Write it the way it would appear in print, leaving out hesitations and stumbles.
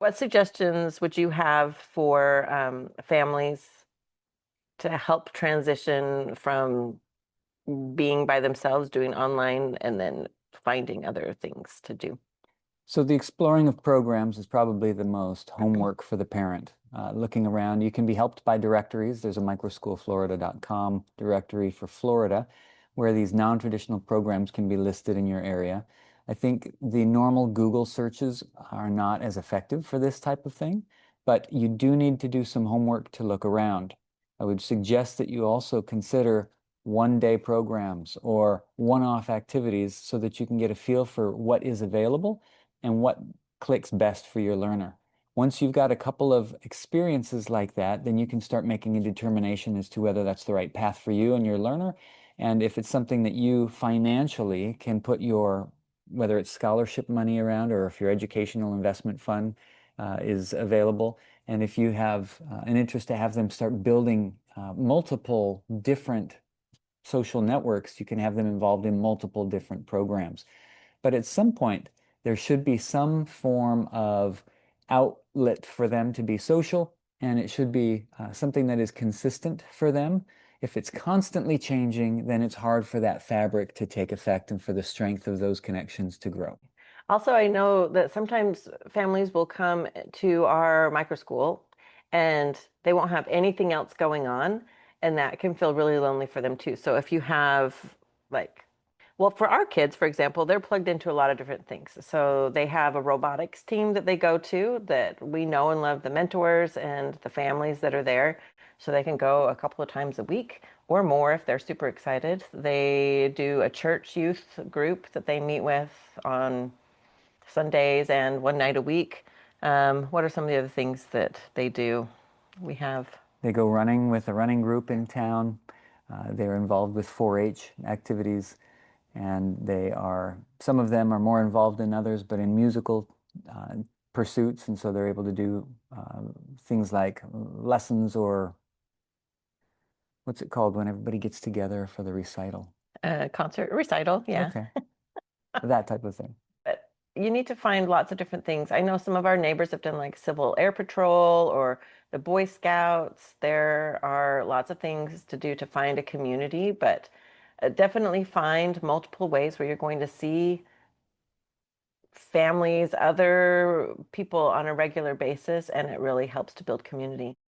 What suggestions would you have for families to help transition from being by themselves, doing online, and then finding other things to do? So the exploring of programs is probably the most homework for the parent. Looking around, you can be helped by directories. There's a microschoolflorida.com directory for Florida where these non-traditional programs can be listed in your area. I think the normal Google searches are not as effective for this type of thing, but you do need to do some homework to look around. I would suggest that you also consider one-day programs or one-off activities so that you can get a feel for what is available and what clicks best for your learner. Once you've got a couple of experiences like that, then you can start making a determination as to whether that's the right path for you and your learner. And if it's something that you financially can put your, whether it's scholarship money around or if your educational investment fund is available, and if you have an interest to have them start building multiple different social networks, you can have them involved in multiple different programs. But at some point, there should be some form of outlet for them to be social, and it should be something that is consistent for them. If it's constantly changing, then it's hard for that fabric to take effect and for the strength of those connections to grow. Also, I know that sometimes families will come to our microschool and they won't have anything else going on, and that can feel really lonely for them too. So if you have like, well, for our kids, for example, they're plugged into a lot of different things. So they have a robotics team that they go to that we know and love the mentors and the families that are there. So they can go a couple of times a week or more if they're super excited. They do a church youth group that they meet with on Sundays and one night a week. What are some of the other things that they do? We have. They go running with a running group in town. They're involved with 4-H activities, and some of them are more involved than others, but in musical uh, pursuits, and so they're able to do things like lessons or what's it called when everybody gets together for the recital? Concert recital, yeah. Okay, that type of thing. But you need to find lots of different things. I know some of our neighbors have done like Civil Air Patrol or the Boy Scouts. There are lots of things to do to find a community, but definitely find multiple ways where you're going to see families, other people on a regular basis, and it really helps to build community.